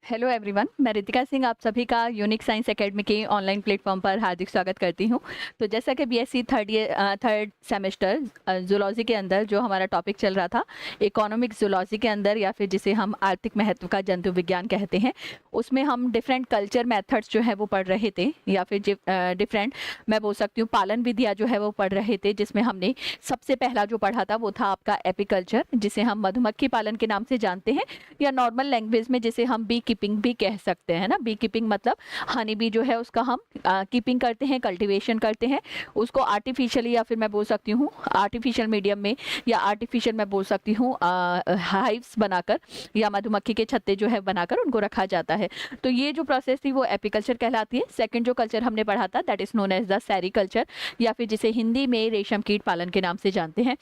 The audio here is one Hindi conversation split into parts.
हेलो एवरीवन, मैं रितिका सिंह आप सभी का यूनिक साइंस एकेडमी के ऑनलाइन प्लेटफॉर्म पर हार्दिक स्वागत करती हूं। तो जैसा कि बीएससी थर्ड सेमेस्टर जूलॉजी के अंदर जो हमारा टॉपिक चल रहा था, इकोनॉमिक जूलॉजी के अंदर या फिर जिसे हम आर्थिक महत्व का जंतु विज्ञान कहते हैं, उसमें हम डिफरेंट कल्चर मेथड्स जो है वो पढ़ रहे थे, या फिर डिफरेंट मैं बोल सकती हूँ पालन विधियाँ जो है वो पढ़ रहे थे, जिसमें हमने सबसे पहला जो पढ़ा था वो था आपका एपीकल्चर, जिसे हम मधुमक्खी पालन के नाम से जानते हैं, या नॉर्मल लैंग्वेज में जिसे हम बी कीपिंग भी कह सकते हैं ना। बी कीपिंग मतलब हनी बी जो है उसका हम कीपिंग करते हैं, कल्टीवेशन करते हैं, उसको आर्टिफिशियली या फिर मैं बोल सकती हूँ आर्टिफिशियल मीडियम में, या आर्टिफिशियल मैं बोल सकती हूँ हाइव्स बनाकर या मधुमक्खी के छत्ते जो है बनाकर उनको रखा जाता है। तो ये जो प्रोसेस थी वो एपीकल्चर कहलाती है। सेकंड जो कल्चर हमने पढ़ा था that is known as the sericulture, या फिर जिसे हिंदी में रेशम कीट पालन के नाम से जानते हैं।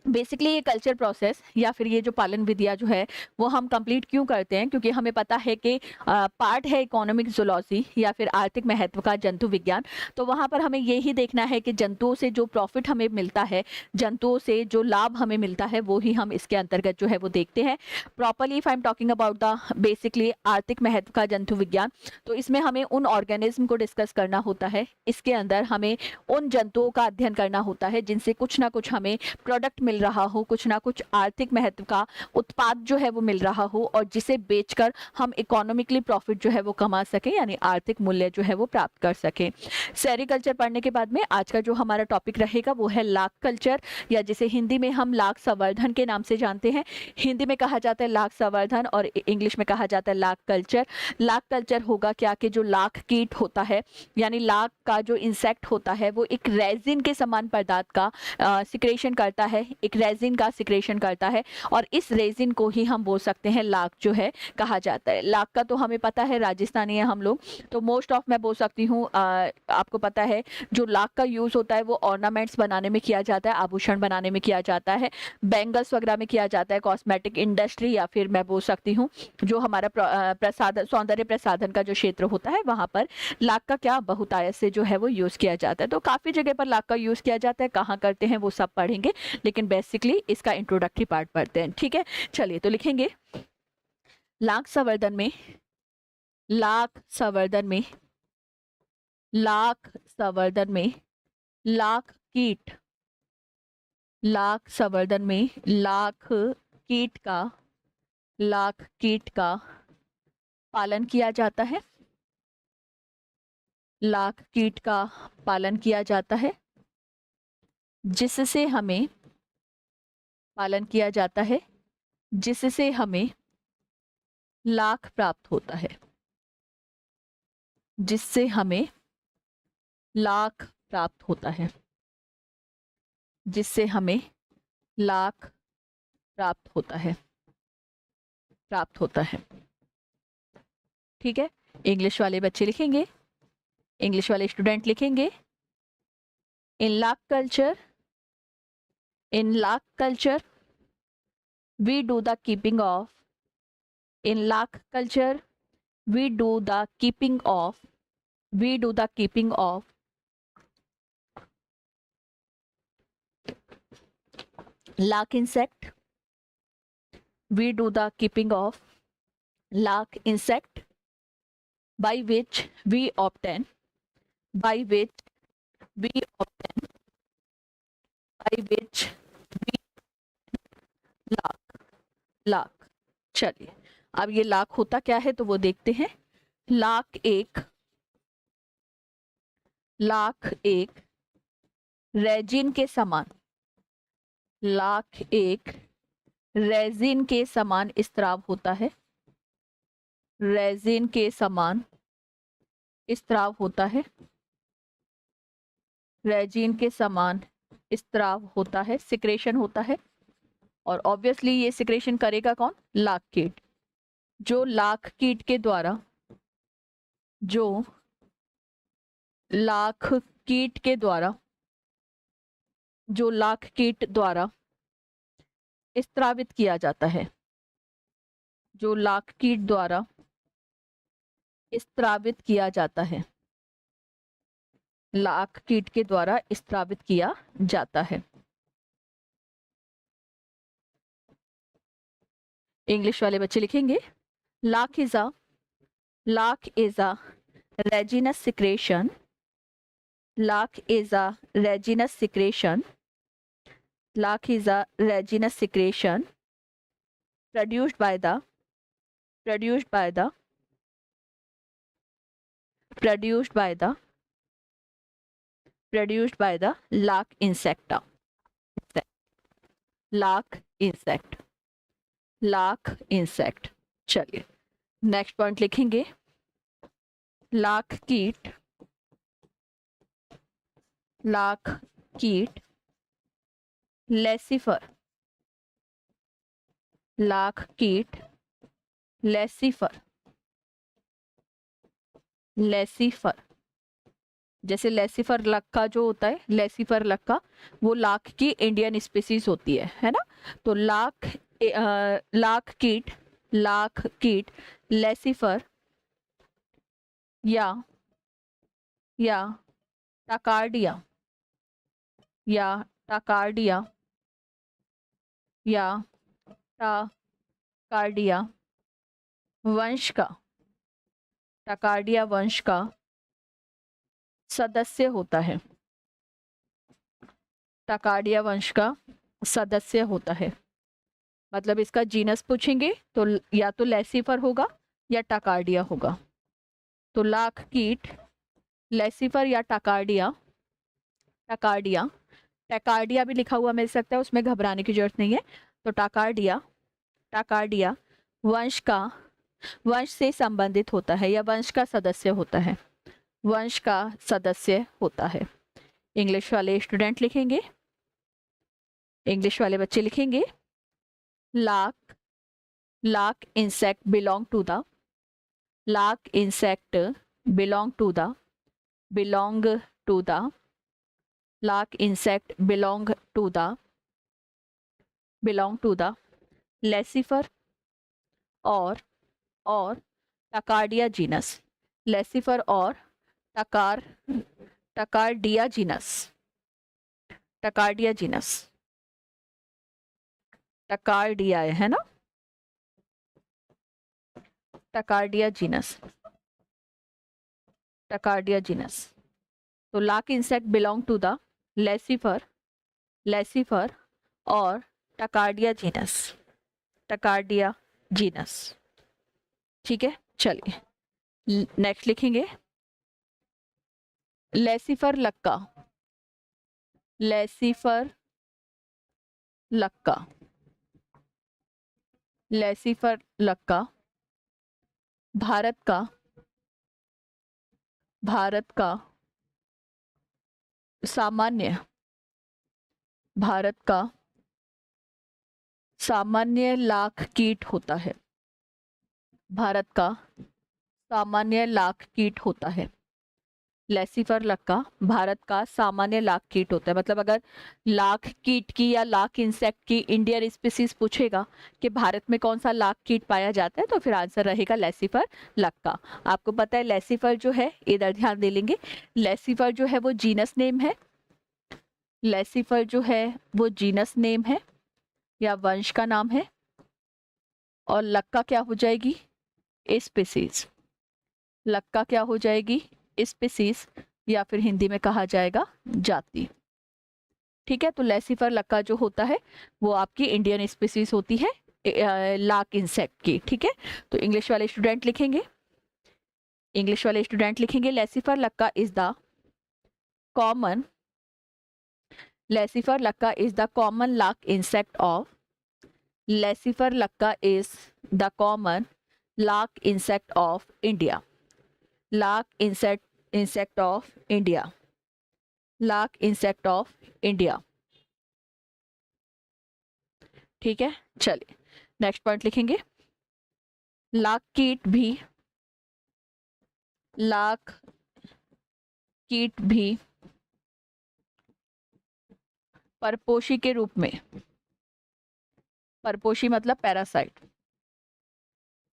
बेसिकली ये कल्चर प्रोसेस या फिर ये जो पालन विधियाँ जो है वो हम कंप्लीट क्यों करते हैं, क्योंकि हमें पता है कि पार्ट है इकोनॉमिक जूलॉजी या फिर आर्थिक महत्व का जंतु विज्ञान। तो वहाँ पर हमें ये ही देखना है कि जंतुओं से जो प्रॉफिट हमें मिलता है, जंतुओं से जो लाभ हमें मिलता है, वो ही हम इसके अंतर्गत जो है वो देखते हैं properly. If I am talking about the basically आर्थिक महत्व का जंतु विज्ञान, तो इसमें हमें उन ऑर्गेनिज्म को डिस्कस करना होता है। इसके अंदर हमें उन जंतुओं का अध्ययन करना होता है जिनसे कुछ ना कुछ हमें प्रोडक्ट मिल रहा हो, कुछ ना कुछ आर्थिक महत्व का उत्पाद जो है वो मिल रहा हो, और जिसे बेचकर हम इकोनॉमिकली प्रॉफिट जो है वो कमा सके, यानी आर्थिक मूल्य जो है वो प्राप्त कर सके। सेरीकल्चर पढ़ने के बाद में आज का जो हमारा टॉपिक रहेगा वो है लाख कल्चर, या जिसे हिंदी में हम लाख संवर्धन के नाम से जानते हैं। हिंदी में कहा जाता है लाख संवर्धन और इंग्लिश में कहा जाता है लाख कल्चर। लाख कल्चर होगा क्या कि जो लाख कीट होता है, यानी लाख का जो इंसेक्ट होता है वो एक रेजिन के समान पदार्थ का सिक्रेशन करता है, एक रेजिन का सिक्रेशन करता है, और इस रेजिन को ही हम बोल सकते हैं लाख जो है कहा जाता है। लाख का तो हमें पता है राजस्थानी है हम लोग, तो मोस्ट ऑफ मैं बोल सकती हूँ आपको पता है जो लाख का यूज होता है वो ऑर्नामेंट्स बनाने में किया जाता है, आभूषण बनाने में किया जाता है, बैंगल्स वगैरह में किया जाता है, कॉस्मेटिक इंडस्ट्री, या फिर मैं बोल सकती हूँ जो हमारा प्रसाधन सौंदर्य प्रसाधन का जो क्षेत्र होता है वहां पर लाख का क्या बहुतायत से जो है वो यूज किया जाता है। तो काफी जगह पर लाख का यूज किया जाता है, कहाँ करते हैं वो सब पढ़ेंगे, लेकिन बेसिकली इसका इंट्रोडक्टरी पार्ट पढ़ते हैं। ठीक है, चलिए तो लिखेंगे लाख संवर्धन में, लाख संवर्धन में, लाख संवर्धन में लाख कीट, लाख संवर्धन में लाख कीट का, लाख कीट का पालन किया जाता है, लाख कीट का पालन किया जाता है, जिससे हमें पालन किया जाता है, जिससे हमें लाख प्राप्त होता है, जिससे हमें लाख प्राप्त होता है, जिससे हमें लाख प्राप्त होता है, प्राप्त होता है। ठीक है, इंग्लिश वाले बच्चे लिखेंगे, इंग्लिश वाले स्टूडेंट लिखेंगे in lac culture, in lac culture we do the keeping of, in lakh culture we do the keeping of, we do the keeping of lakh insect, we do the keeping of lakh insect, by which we obtain, by which we obtain, by which we lakh, lakh. चलिए अब ये लाख होता क्या है तो वो देखते हैं। लाख एक, लाख एक रेजिन के समान, लाख एक रेजिन के समान स्त्राव होता है, रेजिन के समान स्त्राव होता है, रेजिन के समान स्त्राव होता है, सिक्रेशन होता है। और ऑब्वियसली ये सिक्रेशन करेगा कौन? लाख कीट। जो लाख कीट के द्वारा, जो लाख कीट के द्वारा, जो लाख कीट द्वारा स्त्रावित किया जाता है, जो लाख कीट द्वारा स्त्रावित किया जाता है, लाख कीट के द्वारा स्त्रावित किया जाता है। इंग्लिश वाले बच्चे लिखेंगे lakh is a lakh is a resinous secretion. Lac is a resinous secretion. Lac is a resinous secretion produced by the produced by the produced by the produced by the lac insecta. Lakh insect, lac insect. चलिए नेक्स्ट पॉइंट लिखेंगे, लाख कीट, लाख कीट, लेसिफर, लाख कीट, लेसिफर, लेसिफर। जैसे लेसिफर लक्का जो होता है, लेसिफर लक्का वो लाख की इंडियन स्पीसीज होती है ना। तो लाख लाख कीट, लाख कीट लेसिफर या टाकार्डिया या टाकार्डिया या टाकार्डिया वंश का, टाकार्डिया वंश का सदस्य होता है, टाकार्डिया वंश का सदस्य होता है। मतलब इसका जीनस पूछेंगे तो या तो लेसिफर होगा या टाकार्डिया होगा। तो लाख कीट, लेसिफर या टाकार्डिया, टाकार्डिया, टाकार्डिया भी लिखा हुआ मिल सकता है, उसमें घबराने की जरूरत नहीं है। तो टाकार्डिया, टाकार्डिया वंश का, वंश से संबंधित होता है या वंश का सदस्य होता है, वंश का सदस्य होता है। इंग्लिश वाले स्टूडेंट लिखेंगे, इंग्लिश वाले बच्चे लिखेंगे, lac, lac insect belong to the, lac insect belong to the, belong to the, lac insect belong to the, belong to the Laccifer और टाकार्डिया जीनस, लेसिफर और टाकार्डिया जीनस, टाकार्डिया जीनस, टाकार्डिया है ना, टाकार्डिया जीनस, टाकार्डिया जीनस। तो lac insect belong to the Laccifer, Laccifer और टाकार्डिया जीनस, टाकार्डिया जीनस। ठीक है, चलिए नेक्स्ट लिखेंगे, लेसिफर लक्का, लेसिफर लक्का, लेसिफर लक्का भारत का, भारत का सामान्य, भारत का सामान्य लाख कीट होता है, भारत का सामान्य लाख कीट होता है। लेसिफर लक्का भारत का सामान्य लाख कीट होता है। मतलब अगर लाख कीट की या लाख इंसेक्ट की इंडियन स्पीसीज पूछेगा कि भारत में कौन सा लाख कीट पाया जाता है, तो फिर आंसर रहेगा लेसिफर लक्का। आपको पता है लेसिफर जो है, इधर ध्यान दे लेंगे, लेसिफर जो है वो जीनस नेम है, लेसिफर जो है वो जीनस नेम है या वंश का नाम है, और लक्का क्या हो जाएगी, स्पीसीज। लक्का क्या हो जाएगी, स्पीसीज, या फिर हिंदी में कहा जाएगा जाति। ठीक है, तो लेसिफर लक्का जो होता है वो आपकी इंडियन स्पीसीज होती है लाख इंसेक्ट की। ठीक है, तो इंग्लिश वाले स्टूडेंट लिखेंगे, इंग्लिश वाले स्टूडेंट लिखेंगे, Laccifer lacca is the common, Laccifer lacca is the common lac insect of, Laccifer lacca is the common lac insect of India, lac insect of India, lac insect of India. ठीक है, चलिए नेक्स्ट पॉइंट लिखेंगे, लाख कीट भी, लाख कीट भी परपोषी के रूप में, परपोषी मतलब पैरासाइट,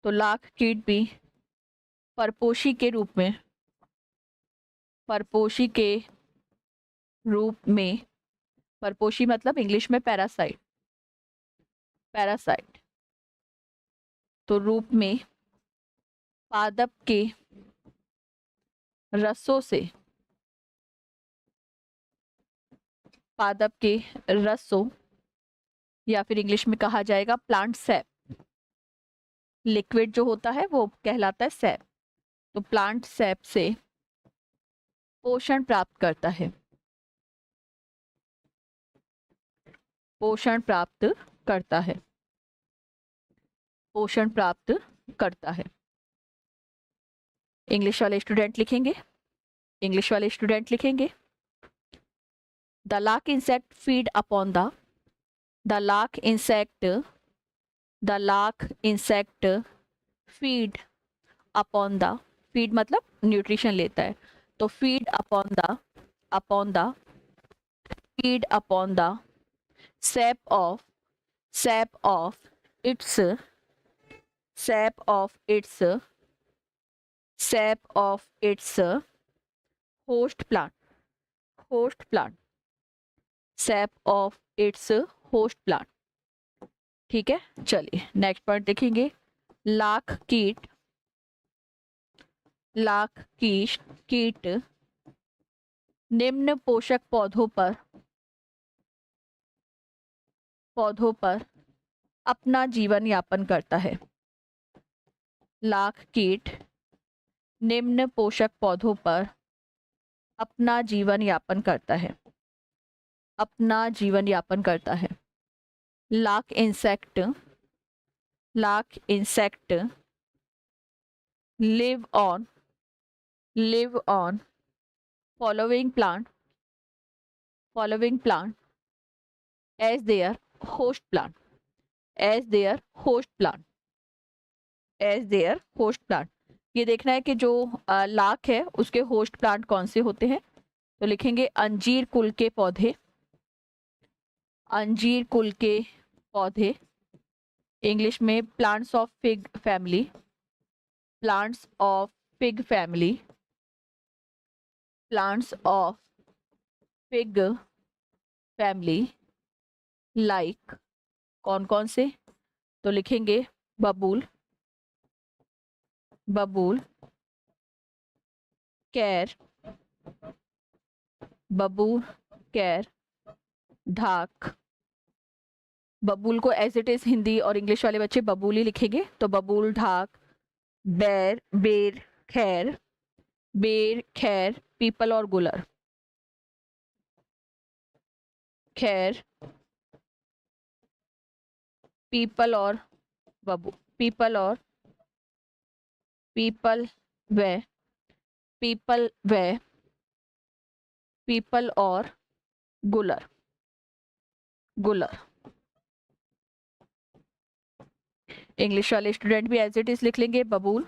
तो लाख कीट भी परपोषी के रूप में, परपोषी के रूप में, परपोषी मतलब इंग्लिश में पैरासाइट, पैरासाइट, तो रूप में पादप के रसों से, पादप के रसों, या फिर इंग्लिश में कहा जाएगा प्लांट सैप, लिक्विड जो होता है वो कहलाता है सैप। तो प्लांट सैप से पोषण प्राप्त करता है, पोषण प्राप्त करता है, पोषण प्राप्त करता है। इंग्लिश वाले स्टूडेंट लिखेंगे, इंग्लिश वाले स्टूडेंट लिखेंगे, the lark insect feed upon the lark insect, the lark insect feed upon the, feed मतलब न्यूट्रिशन लेता है, तो feed upon the, upon the, feed upon the sap of, sap of its, sap of its, sap of its host plant, host plant, sap of its host plant। ठीक है, चलिए नेक्स्ट पॉइंट देखेंगे, लाख कीट, लाख कीट निम्न पोषक पौधों पर अपना जीवन यापन करता है। लाख कीट निम्न पोषक पौधों पर अपना जीवन यापन करता है, अपना जीवन यापन करता है। Lac insect, lac insect live on, live on following plant, following plant as their host plant, as their host plant, as their host plant. ये देखना है कि जो लाख है उसके होस्ट प्लांट कौन से होते हैं, तो लिखेंगे अंजीर कुल के पौधे, अंजीर कुल के पौधे, इंग्लिश में plants of fig family, plants of fig family, plants of fig family, like कौन कौन से, तो लिखेंगे बबूल, बबूल, कैर, बबूल, कैर, ढाक। बबूल को एज इट इज हिंदी और इंग्लिश वाले बच्चे बबूल ही लिखेंगे, तो बबूल, ढाक, बैर, बेर, खैर, बेर, खैर, पीपल और गुलर, खैर, पीपल और बबू, पीपल और, पीपल व, पीपल व, पीपल और गुलर, गुलर। इंग्लिश वाले स्टूडेंट भी एज इट इज लिख लेंगे, बबूल,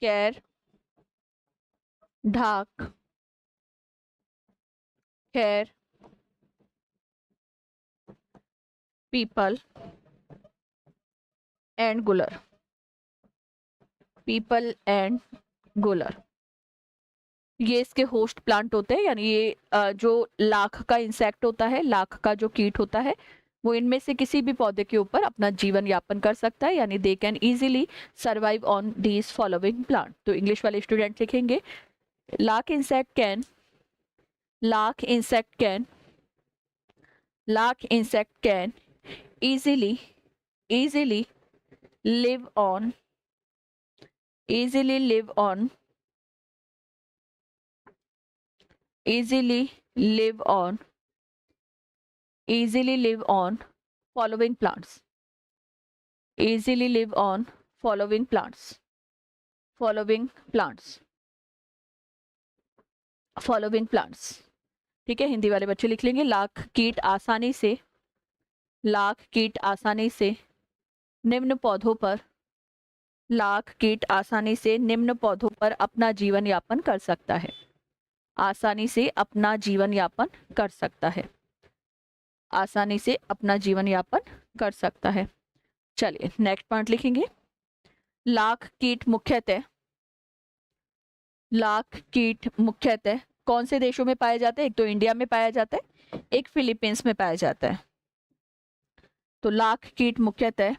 कैर, ढाक, खैर, पीपल एंड गुलर, पीपल एंड गुलर। ये इसके होस्ट प्लांट होते हैं, यानी ये जो लाख का इंसेक्ट होता है, लाख का जो कीट होता है, वो इनमें से किसी भी पौधे के ऊपर अपना जीवन यापन कर सकता है, यानी they can easily survive on these following plant. तो इंग्लिश वाले स्टूडेंट लिखेंगे lac insect can, lac insect can, lac insect can easily, easily live on, easily live on, easily live on, easily live on following plants, easily live on following plants, following plants, following plants। ठीक है, हिंदी वाले बच्चे लिख लेंगे लाख कीट आसानी से, लाख कीट आसानी से निम्न पौधों पर, लाख कीट आसानी से निम्न पौधों पर अपना जीवन यापन कर सकता है, आसानी से अपना जीवन यापन कर सकता है, आसानी से अपना जीवन यापन कर सकता है। चलिए नेक्स्ट पॉइंट लिखेंगे, लाख कीट मुख्यतः, लाख कीट मुख्यतः कौन से देशों में पाए जाते हैं, एक तो इंडिया में पाया जाता है, एक फिलीपींस में पाया जाता है। तो लाख कीट मुख्यतः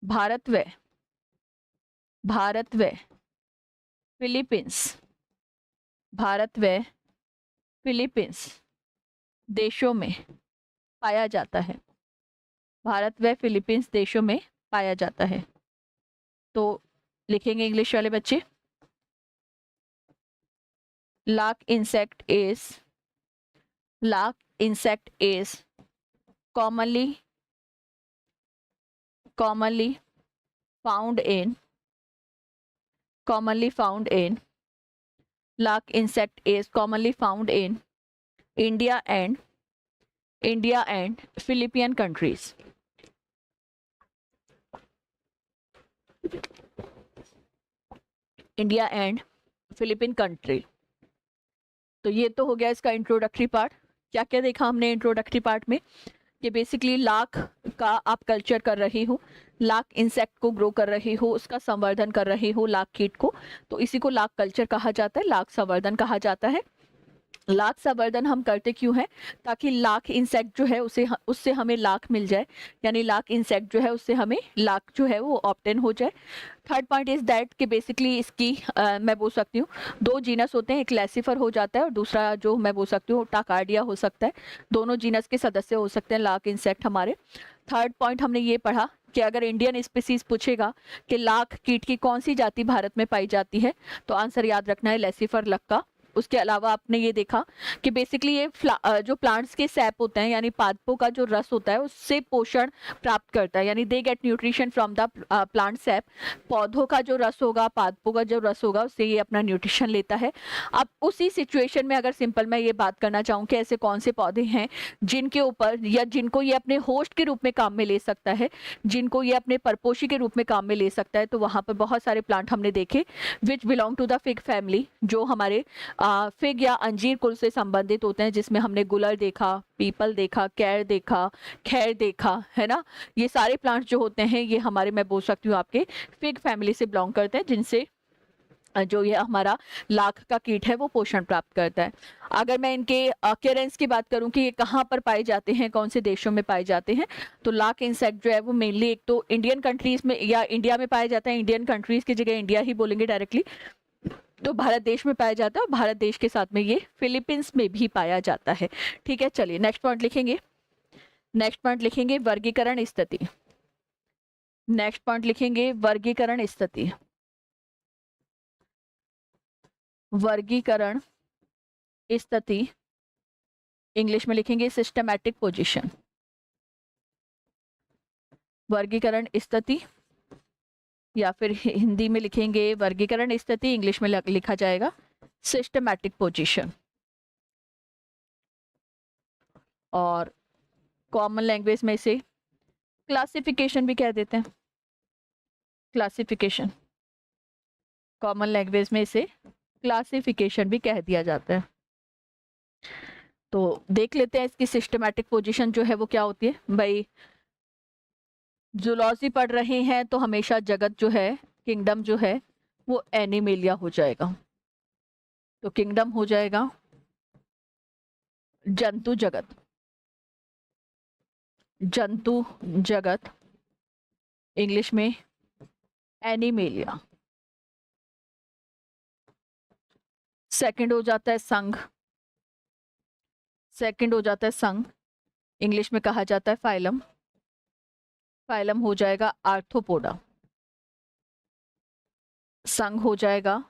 भारत व भारत व फिलीपींस भारत व फिलीपींस देशों में पाया जाता है। भारत व फिलीपींस देशों में पाया जाता है। तो लिखेंगे इंग्लिश वाले बच्चे, lac insect is commonly found in lark insect is commonly found in India and Philippine countries. India and Philippine country. तो ये तो हो गया इसका इंट्रोडक्टरी पार्ट। क्या क्या देखा हमने इंट्रोडक्टरी पार्ट में, कि बेसिकली लाख का आप कल्चर कर रही हो, लाख इंसेक्ट को ग्रो कर रही हो, उसका संवर्धन कर रही हो, लाख कीट को, तो इसी को लाख कल्चर कहा जाता है, लाख संवर्धन कहा जाता है। लाख संवर्धन हम करते क्यों हैं? ताकि लाख इंसेक्ट जो है उससे हमें लाख मिल जाए, यानी लाख इंसेक्ट जो है उससे हमें लाख जो है वो ऑब्टेन हो जाए। थर्ड पॉइंट इज दैट कि बेसिकली इसकी मैं बोल सकती हूँ दो जीनस होते हैं, एक लैसिफर हो जाता है और दूसरा जो मैं बोल सकती हूँ टाकार्डिया हो सकता है। दोनों जीनस के सदस्य हो सकते हैं लाख इंसेक्ट हमारे। थर्ड पॉइंट हमने ये पढ़ा कि अगर इंडियन स्पीसीज पूछेगा कि लाख कीट की कौन सी जाति भारत में पाई जाती है, तो आंसर याद रखना है लैसिफर लक्का। उसके अलावा आपने ये देखा कि बेसिकली ये जो प्लांट्स के सैप होते हैं, यानी पादपों का जो रस होता है, उससे पोषण प्राप्त करता है, यानी they get nutrition from the plant SAP. पौधों का जो रस होगा, पादपों का जो रस होगा, उससे ये अपना न्यूट्रिशन लेता है। अब उसी सिचुएशन में अगर सिंपल मैं ये बात करना चाहूँ कि ऐसे कौन से पौधे हैं जिनके ऊपर या जिनको ये अपने होस्ट के रूप में काम में ले सकता है, जिनको ये अपने परपोषी के रूप में काम में ले सकता है, तो वहां पर बहुत सारे प्लांट हमने देखे which belong to the fig family, जो हमारे फिग या अंजीर कुल से संबंधित होते हैं, जिसमें हमने गुलर देखा, पीपल देखा, कैर देखा, खैर देखा, है ना। ये सारे प्लांट्स जो होते हैं ये हमारे, मैं बोल सकती हूँ, आपके फिग फैमिली से बिलोंग करते हैं, जिनसे जो ये हमारा लाख का कीट है वो पोषण प्राप्त करता है। अगर मैं इनके अकेरेंस की बात करूं कि ये कहाँ पर पाए जाते हैं, कौन से देशों में पाए जाते हैं, तो लाख इंसेक्ट जो है वो मेनली एक तो इंडियन कंट्रीज में या इंडिया में पाया जाता है। इंडियन कंट्रीज की जगह इंडिया ही बोलेंगे डायरेक्टली, तो भारत देश में पाया जाता है, और भारत देश के साथ में ये फिलीपींस में भी पाया जाता है। ठीक है, चलिए नेक्स्ट पॉइंट लिखेंगे। नेक्स्ट पॉइंट लिखेंगे वर्गीकरण स्थिति। नेक्स्ट पॉइंट लिखेंगे वर्गीकरण स्थिति। वर्गीकरण स्थिति इंग्लिश में लिखेंगे सिस्टमैटिक पोजीशन। वर्गीकरण स्थिति, या फिर हिंदी में लिखेंगे वर्गीकरण स्थिति, इंग्लिश में लिखा जाएगा सिस्टमैटिक पोजीशन। और कॉमन लैंग्वेज में इसे क्लासिफिकेशन भी कह देते हैं। क्लासिफिकेशन, कॉमन लैंग्वेज में इसे क्लासिफिकेशन भी कह दिया जाता है। तो देख लेते हैं इसकी सिस्टमैटिक पोजीशन जो है वो क्या होती है। भाई जूलॉजी पढ़ रहे हैं तो हमेशा जगत जो है, किंगडम जो है वो एनिमेलिया हो जाएगा। तो किंगडम हो जाएगा जंतु जगत, जंतु जगत, इंग्लिश में एनिमेलिया। सेकंड हो जाता है संघ, सेकंड हो जाता है संघ, इंग्लिश में कहा जाता है फाइलम। फाइलम हो जाएगा आर्थ्रोपोडा, संघ हो जाएगा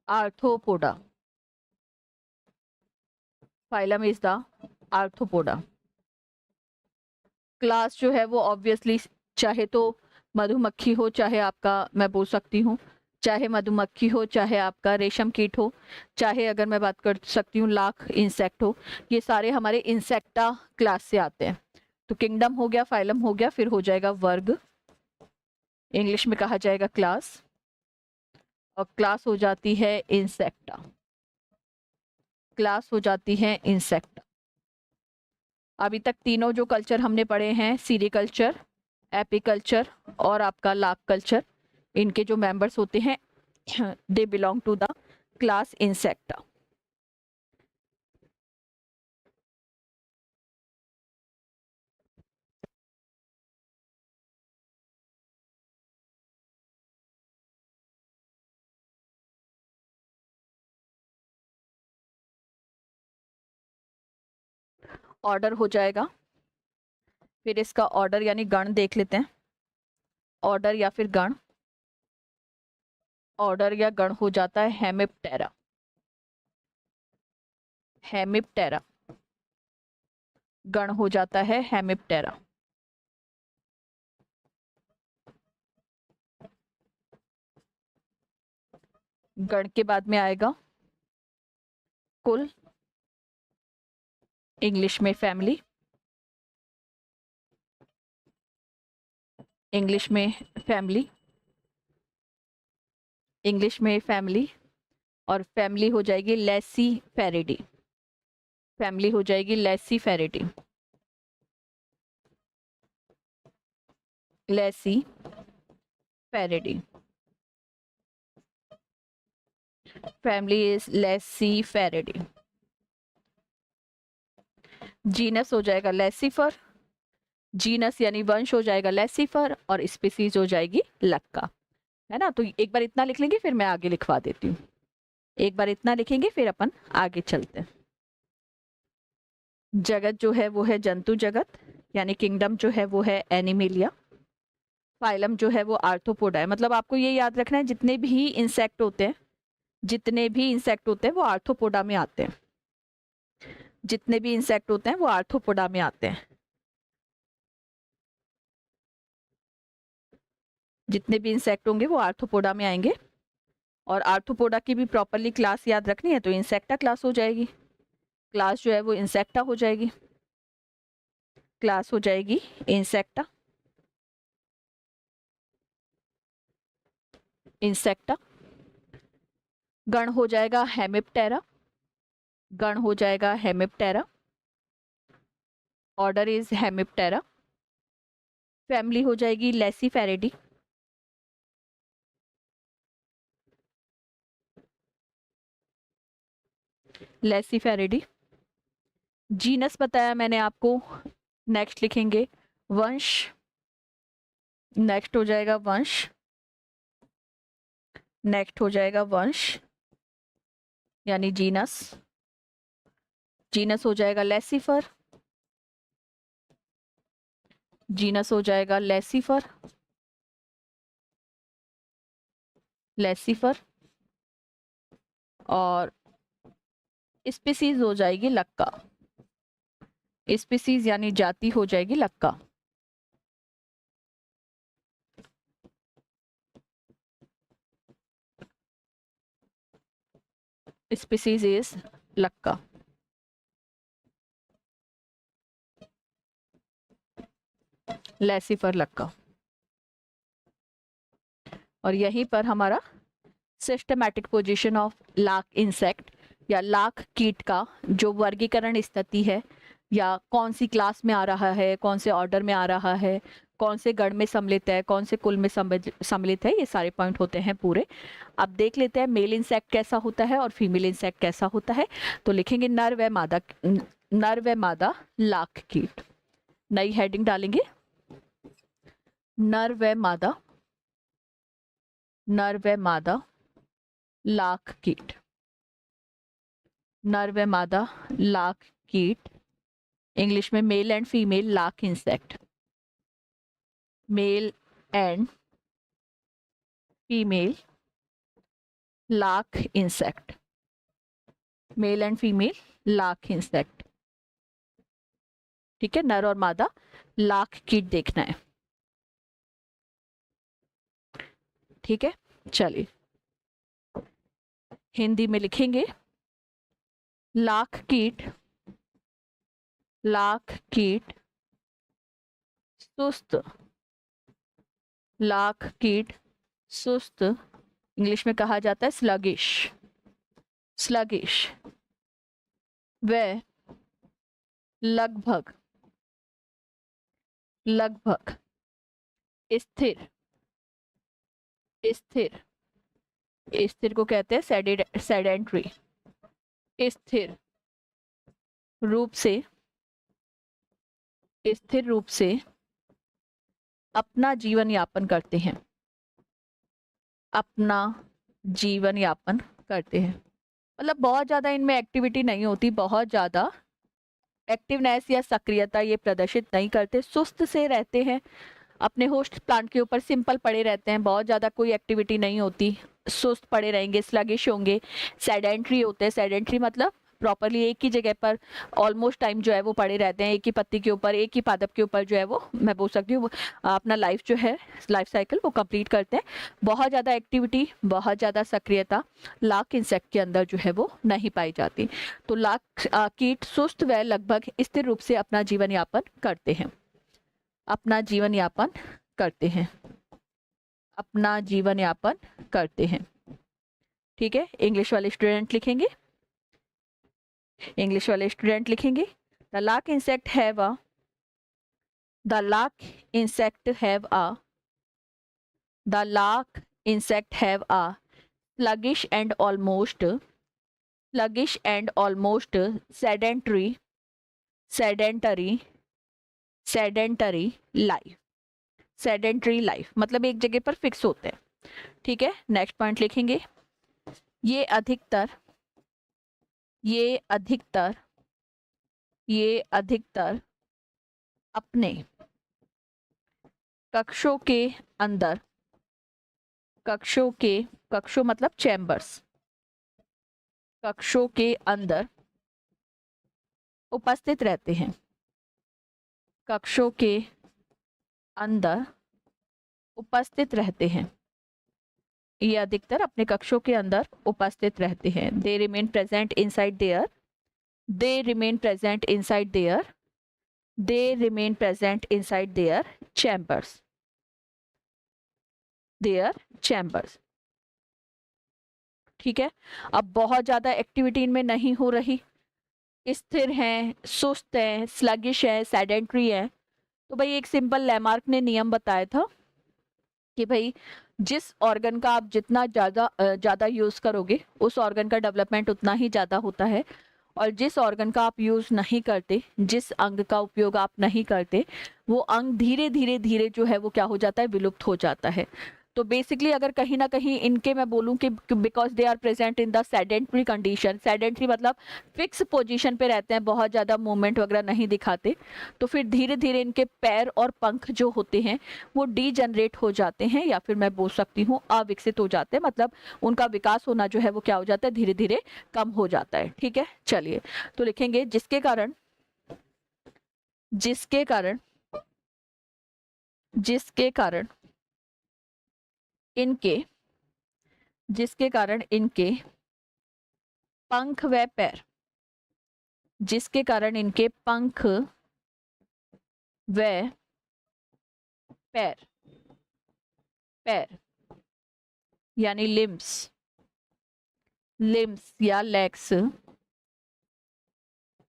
arthropoda. Phylum is the arthropoda. Class जो है वो ऑब्वियसली चाहे तो मधुमक्खी हो, चाहे आपका, मैं बोल सकती हूँ, चाहे मधुमक्खी हो, चाहे आपका रेशम कीट हो, चाहे अगर मैं बात कर सकती हूँ लाख इंसेक्ट हो, ये सारे हमारे इंसेक्टा क्लास से आते हैं। तो किंगडम हो गया, फाइलम हो गया, फिर हो जाएगा वर्ग, इंग्लिश में कहा जाएगा क्लास, और क्लास हो जाती है इंसेक्टा। क्लास हो जाती है इंसेक्टा। अभी तक तीनों जो कल्चर हमने पढ़े हैं, सीरिकल्चर, एपीकल्चर और आपका लाख कल्चर, इनके जो मेंबर्स होते हैं they belong to the class Insecta. Order हो जाएगा। फिर इसका ऑर्डर यानी गण देख लेते हैं। ऑर्डर या फिर गण, ऑर्डर या गण हो जाता है हेमिप्टेरा। हेमिप्टेरा गण हो जाता है हेमिप्टेरा। गण के बाद में आएगा कुल, इंग्लिश में फैमिली, इंग्लिश में फैमिली, इंग्लिश में फैमिली, और फैमिली हो जाएगी लेसी फेरिडी। फैमिली हो जाएगी Lacciferidae. Lacciferidae, family is Lacciferidae. Genus हो जाएगा लेसिफर, जीनस यानी वंश हो जाएगा लेसिफर, और स्पीसीज हो जाएगी लक्का, है ना। तो एक बार इतना लिख लेंगे, फिर मैं आगे लिखवा देती हूँ। एक बार इतना लिखेंगे, फिर अपन आगे चलते हैं। जगत जो है वो है जंतु जगत, यानी किंगडम जो है वो है एनिमेलिया। फाइलम जो है वो आर्थ्रोपोडा है। मतलब आपको ये याद रखना है, जितने भी इंसेक्ट होते हैं, जितने भी इंसेक्ट होते हैं वो आर्थ्रोपोडा में आते हैं। जितने भी इंसेक्ट होते हैं वो आर्थ्रोपोडा में आते हैं। जितने भी इंसेक्ट होंगे वो आर्थ्रोपोडा में आएंगे। और आर्थ्रोपोडा की भी प्रॉपरली क्लास याद रखनी है, तो इंसेक्टा क्लास हो जाएगी। क्लास जो है वो इंसेक्टा हो जाएगी। क्लास हो जाएगी इंसेक्टा। इंसेक्टा। गण हो जाएगा हेमिप्टेरा। गण हो जाएगा Hemiptera. Order is Hemiptera. Family हो जाएगी लेसिफेरिडी। लेसिफेरिडी। जीनस बताया मैंने आपको। नेक्स्ट लिखेंगे वंश। नेक्स्ट हो जाएगा वंश। नेक्स्ट हो जाएगा वंश यानी जीनस। जीनस हो जाएगा लेसिफर। जीनस हो जाएगा लेसिफर। लेसिफर। और स्पीसीज हो जाएगी लक्का। स्पीसीज यानी जाति हो जाएगी lacca. Species is lacca. Laccifer lacca. और यहीं पर हमारा systematic position of lac insect या लाख कीट का जो वर्गीकरण स्थिति है, या कौन सी क्लास में आ रहा है, कौन से ऑर्डर में आ रहा है, कौन से गण में सम्मिलित है, कौन से कुल में सम्मिलित है, ये सारे पॉइंट होते हैं पूरे। अब देख लेते हैं मेल इंसेक्ट कैसा होता है और फीमेल इंसेक्ट कैसा होता है। तो लिखेंगे नर व मादा। नर व मादा लाख कीट। नई हेडिंग डालेंगे, नर व मादा। नर व मादा लाख कीट। नर व मादा लाख कीट। इंग्लिश में male and female lac insect. Male and female lac insect. Male and female lac insect. ठीक है, नर और मादा लाख कीट देखना है। ठीक है, चलिए हिंदी में लिखेंगे लाख कीट। लाख कीट सुस्त। लाख कीट सुस्त इंग्लिश में कहा जाता है स्लगिश। स्लगिश व लगभग लगभग स्थिर। स्थिर। स्थिर को कहते हैं सेडेंट्री। स्थिर रूप से, स्थिर रूप से अपना जीवन यापन करते हैं। अपना जीवन यापन करते हैं मतलब बहुत ज्यादा इनमें एक्टिविटी नहीं होती, बहुत ज्यादा एक्टिवनेस या सक्रियता ये प्रदर्शित नहीं करते, सुस्त से रहते हैं, अपने होस्ट प्लांट के ऊपर सिंपल पड़े रहते हैं, बहुत ज़्यादा कोई एक्टिविटी नहीं होती, सुस्त पड़े रहेंगे, स्लगिश होंगे, सेडेंट्री होते हैं। सेडेंट्री मतलब प्रॉपरली एक ही जगह पर ऑलमोस्ट टाइम जो है वो पड़े रहते हैं, एक ही पत्ती के ऊपर, एक ही पादप के ऊपर जो है वो, मैं बोल सकती हूँ, वो अपना लाइफ जो है, लाइफ साइकिल वो कंप्लीट करते हैं। बहुत ज़्यादा एक्टिविटी, बहुत ज़्यादा सक्रियता लाख इंसेक्ट के अंदर जो है वो नहीं पाई जाती। तो लाख कीट सुस्त व लगभग स्थिर रूप से अपना जीवन यापन करते हैं, अपना जीवन यापन करते हैं, अपना जीवन यापन करते हैं। ठीक है, इंग्लिश वाले स्टूडेंट लिखेंगे, इंग्लिश वाले स्टूडेंट लिखेंगे, the lark insect have a, the lark insect have a, the lark insect have a sluggish and almost, sluggish and almost sedentary, sedentary, sedentary life, sedentary life मतलब एक जगह पर फिक्स होते हैं। ठीक है, नेक्स्ट पॉइंट लिखेंगे, ये अधिकतर, ये अधिकतर, ये अधिकतर अपने कक्षों के अंदर, कक्षों के, कक्षों मतलब चैम्बर्स, कक्षों के अंदर उपस्थित रहते हैं, कक्षों के अंदर उपस्थित रहते हैं, ये अधिकतर अपने कक्षों के अंदर उपस्थित रहते हैं। They remain present inside their, they remain present inside their, they remain present inside their chambers, their chambers. ठीक है, अब बहुत ज्यादा एक्टिविटी इनमें नहीं हो रही, स्थिर हैं, सुस्त हैं, स्लगिश है, सेडेंट्री है, तो भाई एक सिंपल लैमार्क ने नियम बताया था कि भाई जिस ऑर्गन का आप जितना ज़्यादा यूज़ करोगे उस ऑर्गन का डेवलपमेंट उतना ही ज़्यादा होता है, और जिस ऑर्गन का आप यूज़ नहीं करते, जिस अंग का उपयोग आप नहीं करते, वो अंग धीरे धीरे धीरे जो है वो क्या हो जाता है, विलुप्त हो जाता है। तो बेसिकली अगर कहीं ना कहीं इनके मैं बोलूँ कि because they are present in the sedentary condition, sedentary मतलब फिक्स पोजीशन पे रहते हैं, बहुत ज़्यादा मूवमेंट वगैरह नहीं दिखाते, तो फिर धीरे धीरे इनके पैर और पंख जो होते हैं वो डीजनरेट हो जाते हैं, या फिर मैं बोल सकती हूँ अविकसित हो जाते हैं, मतलब उनका विकास होना जो है वो क्या हो जाता है, धीरे धीरे कम हो जाता है। ठीक है, चलिए तो लिखेंगे, जिसके कारण, जिसके कारण, जिसके कारण इनके, जिसके कारण इनके पंख व पैर, जिसके कारण इनके पंख व पैर, पैर यानी लिम्स, लिम्स या लेग्स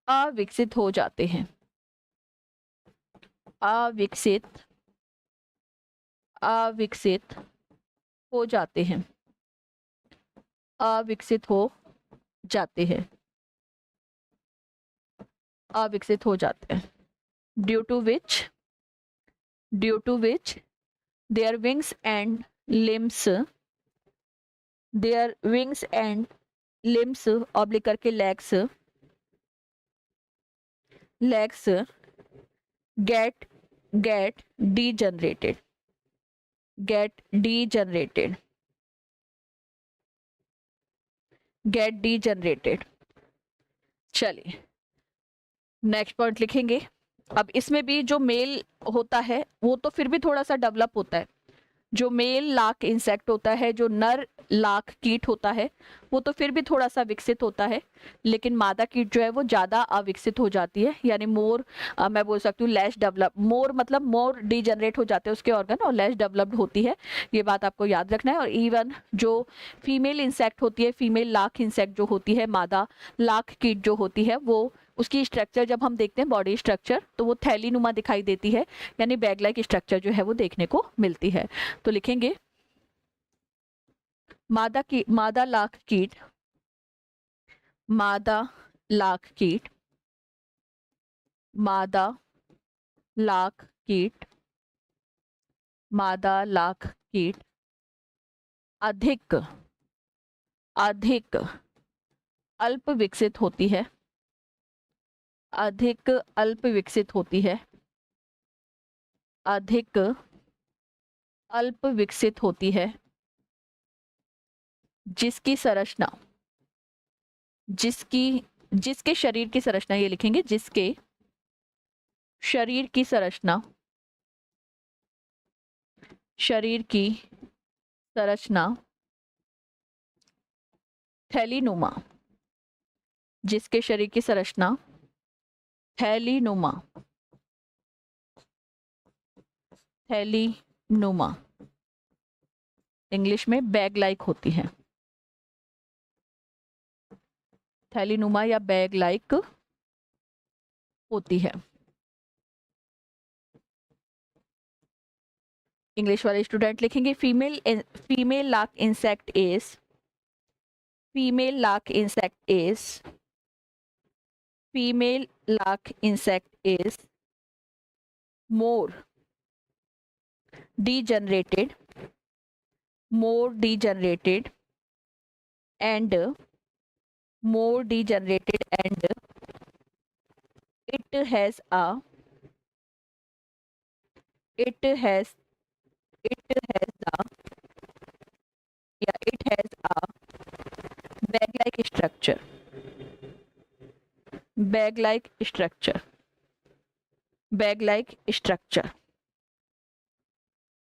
अविकसित हो जाते हैं, अविकसित, अविकसित हो जाते हैं, अविकसित हो जाते हैं, अविकसित हो जाते हैं, due to which, due to which their wings and limbs, their wings and limbs oblique करके legs, legs get get degenerated, get degenerated, get degenerated। चलिए नेक्स्ट पॉइंट लिखेंगे, अब इसमें भी जो मेल होता है वो तो फिर भी थोड़ा सा डेवलप होता है, जो मेल लाख इंसेक्ट होता है, जो नर लाख कीट होता है वो तो फिर भी थोड़ा सा विकसित होता है, लेकिन मादा कीट जो है वो ज्यादा अविकसित हो जाती है, यानी मोर मैं बोल सकती हूँ लेस डेवलप, मोर मतलब मोर डीजनरेट हो जाते हैं उसके ऑर्गन और लेस डेवलप्ड होती है, ये बात आपको याद रखना है। और इवन जो फीमेल इंसेक्ट होती है, फीमेल लाख इंसेक्ट जो होती है, मादा लाख कीट जो होती है, वो उसकी स्ट्रक्चर जब हम देखते हैं बॉडी स्ट्रक्चर तो वो थैली नुमा दिखाई देती है, यानी बैग लाइक स्ट्रक्चर जो है वो देखने को मिलती है। तो लिखेंगे मादा की, मादा लाख कीट, मादा लाख कीट, मादा लाख कीट, मादा लाख कीट अधिक, अधिक अल्प विकसित होती है, अधिक अल्प विकसित होती है, अधिक अल्प विकसित होती है, जिसकी संरचना, जिसके शरीर की संरचना, ये लिखेंगे जिसके शरीर की संरचना, शरीर की संरचना थैलीनुमा, जिसके शरीर की संरचना थैलीनुमा, थैलीनुमा इंग्लिश में बैग लाइक होती है, थैलीनुमा या बैग लाइक होती है। इंग्लिश वाले स्टूडेंट लिखेंगे female lac insect is, female lac insect is, female lac insect is more degenerated, more degenerated and more degenerated and it has a it has the it has a bag like structure, bag like structure, bag like structure.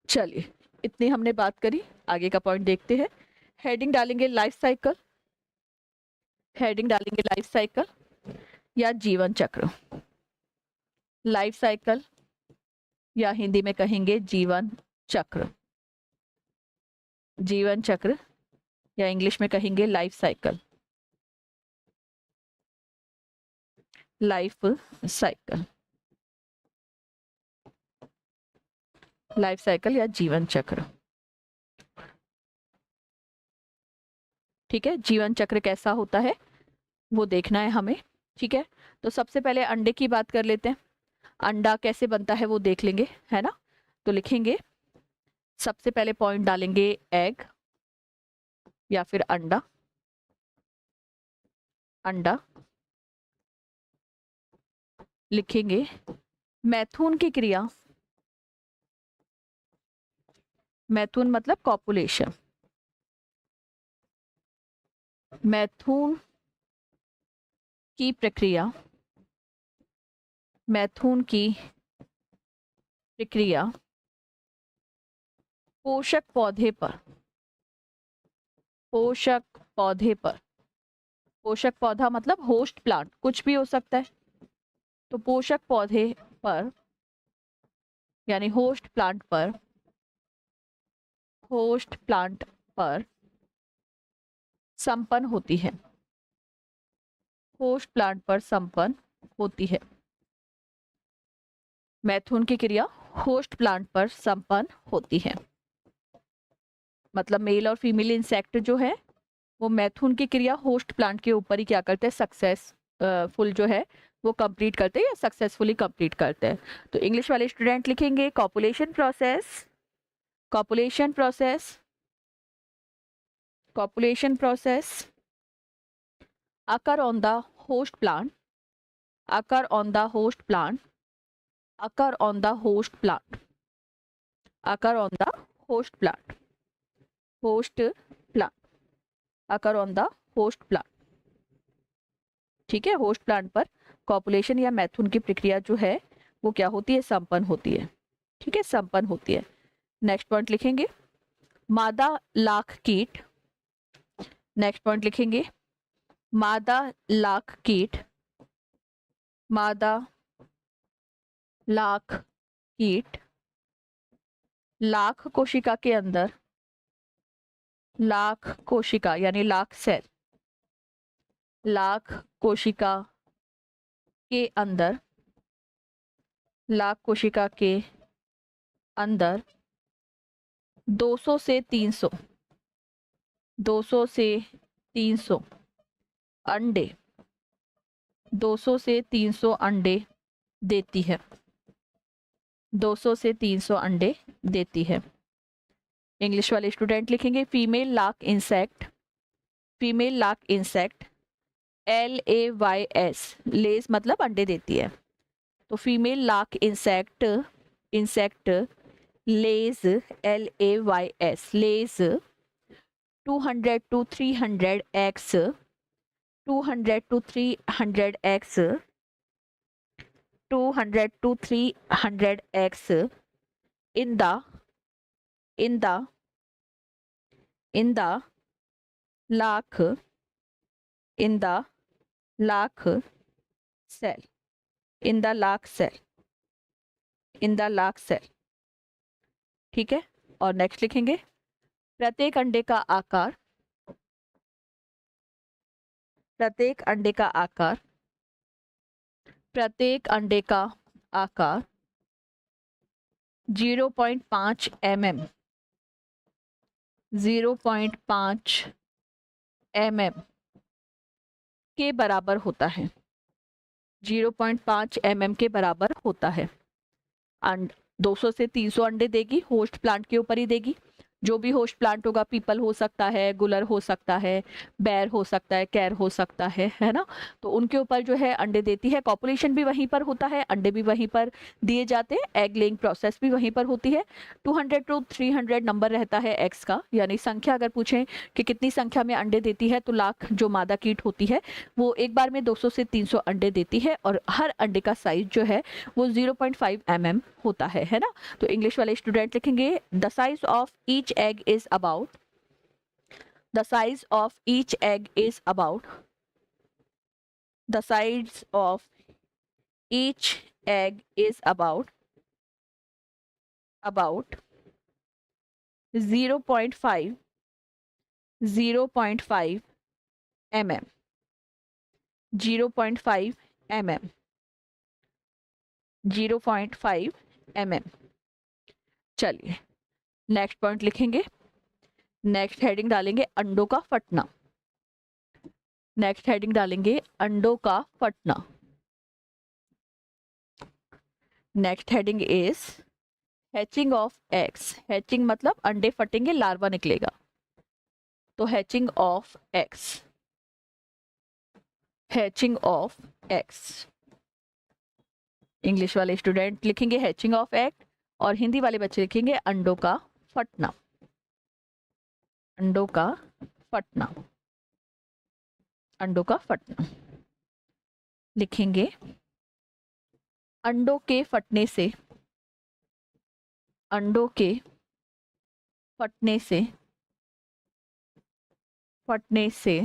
चलिए इतनी हमने बात करी, आगे का पॉइंट देखते हैं। हेडिंग डालेंगे लाइफ साइकिल, हेडिंग डालेंगे लाइफ साइकिल या जीवन चक्र, लाइफ साइकिल या हिंदी में कहेंगे जीवन चक्र, जीवन चक्र या इंग्लिश में कहेंगे life cycle, life cycle, life cycle या जीवन चक्र। ठीक है, जीवन चक्र कैसा होता है वो देखना है हमें। ठीक है, तो सबसे पहले अंडे की बात कर लेते हैं, अंडा कैसे बनता है वो देख लेंगे, है ना। तो लिखेंगे सबसे पहले पॉइंट डालेंगे एग या फिर अंडा, अंडा लिखेंगे मैथुन की क्रिया, मैथुन मतलब कॉपुलेशन, मैथुन की प्रक्रिया, मैथुन की प्रक्रिया पोषक पौधे पर, पोषक पौधे पर, पोषक पौधा मतलब होस्ट प्लांट, कुछ भी हो सकता है, तो पोषक पौधे पर यानी होस्ट प्लांट पर, होस्ट प्लांट पर संपन्न होती है, होस्ट प्लांट पर संपन्न होती है। मैथुन की क्रिया होस्ट प्लांट पर संपन्न होती है, मतलब मेल और फीमेल इंसेक्ट जो है वो मैथुन की क्रिया होस्ट प्लांट के ऊपर ही क्या करते हैं, सक्सेसफुल जो है वो कंप्लीट करते हैं या सक्सेसफुली कंप्लीट करते हैं। तो इंग्लिश वाले स्टूडेंट लिखेंगे copulation process, copulation process, copulation process occur on the host plant, occur on the host plant, occur on the host plant, occur on the host plant, host plant, occur on the host plant। ठीक है, होस्ट प्लांट पर कॉपुलेशन या मैथुन की प्रक्रिया जो है वो क्या होती है, संपन्न होती है। ठीक है, संपन्न होती है। नेक्स्ट पॉइंट लिखेंगे मादा लाख कीट, नेक्स्ट पॉइंट लिखेंगे मादा लाख कीट, मादा लाख कीट लाख कोशिका के अंदर, लाख कोशिका यानी लाख सेल, लाख कोशिका के अंदर, लाख कोशिका के अंदर 200 से 300, 200 से 300 अंडे, 200 से 300 अंडे देती है, 200 से 300 अंडे देती है। इंग्लिश वाले स्टूडेंट लिखेंगे female lac insect, female lac insect LAYS, lays मतलब अंडे देती है। तो female lac insect lays, LAYS, lays 200 to 300 eggs, 200 to 300 eggs, 200 to 300 eggs in the in the in the lark in the lark cell, in the lark cell, in the lark cell। ठीक है, और नेक्स्ट लिखेंगे प्रत्येक अंडे का आकार, प्रत्येक अंडे का आकार, प्रत्येक अंडे का आकार 0.5 mm, 0.5 mm के बराबर होता है, 0.5 mm के बराबर होता है। 200 से 300 अंडे देगी, होस्ट प्लांट के ऊपर ही देगी। जो भी होस्ट प्लांट होगा, पीपल हो सकता है, गुलर हो सकता है, बैर हो सकता है, कैर हो सकता है ना, तो उनके ऊपर जो है अंडे देती है। पॉपुलेशन भी वहीं पर होता है, अंडे भी वहीं पर दिए जाते हैं, एग लेइंग प्रोसेस भी वहीं पर होती है। 200 to 300 नंबर रहता है एग्स का, यानी संख्या अगर पूछें कि कितनी संख्या में अंडे देती है, तो लाख जो मादा कीट होती है वो एक बार में 200 से 300 अंडे देती है, और हर अंडे का साइज जो है वो 0.5 mm होता है ना। तो इंग्लिश वाले स्टूडेंट लिखेंगे the size of each egg is about, the size of each egg is about, the size of each egg is about 0.5 0.5 mm, 0.5 mm, 0.5 mm। चलिए नेक्स्ट पॉइंट लिखेंगे, नेक्स्ट हेडिंग डालेंगे अंडों का फटना, नेक्स्ट हेडिंग डालेंगे अंडों का फटना। Next heading is hatching of eggs, hatching मतलब अंडे फटेंगे, लार्वा निकलेगा, तो hatching of eggs, hatching of eggs. English वाले स्टूडेंट लिखेंगे हैचिंग ऑफ एग, और हिंदी वाले बच्चे लिखेंगे अंडों का फटना, अंडों का फटना, अंडों का फटना। लिखेंगे अंडों के फटने से, अंडों के फटने से, फटने से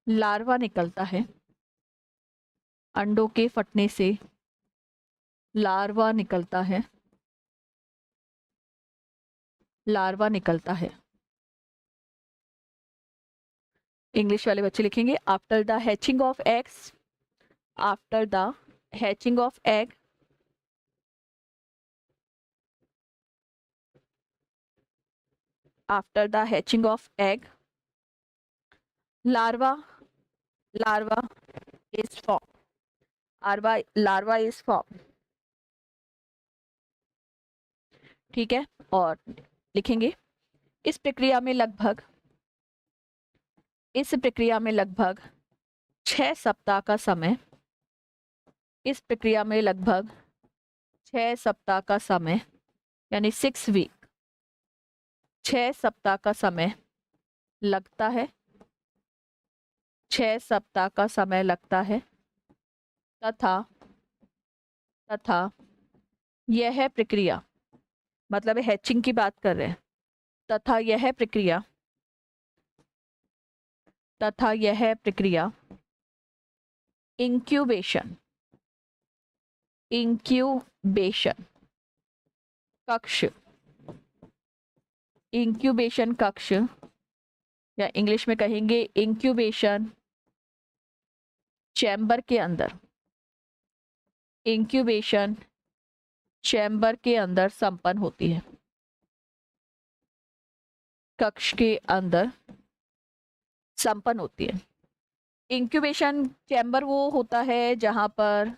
लार्वा निकलता है, अंडों के फटने से लार्वा निकलता है, लार्वा निकलता है। इंग्लिश वाले बच्चे लिखेंगे after the hatching of eggs, after the hatching of egg, after the hatching of egg larva, larva is form, larva is form. ठीक है, और लिखेंगे इस प्रक्रिया में लगभग, इस प्रक्रिया में लगभग 6 सप्ताह का समय, इस प्रक्रिया में लगभग 6 सप्ताह का समय, यानी 6 वीक, 6 सप्ताह का समय लगता है, 6 सप्ताह का समय लगता है, तथा तथा यह प्रक्रिया, मतलब हैचिंग की बात कर रहे हैं, तथा यह प्रक्रिया, तथा यह प्रक्रिया इंक्यूबेशन, इंक्यूबेशन कक्ष, इंक्यूबेशन कक्ष, या इंग्लिश में कहेंगे इंक्यूबेशन चैम्बर के अंदर, इंक्यूबेशन चैम्बर के अंदर संपन्न होती है, कक्ष के अंदर संपन्न होती है। इंक्यूबेशन चैम्बर वो होता है जहां पर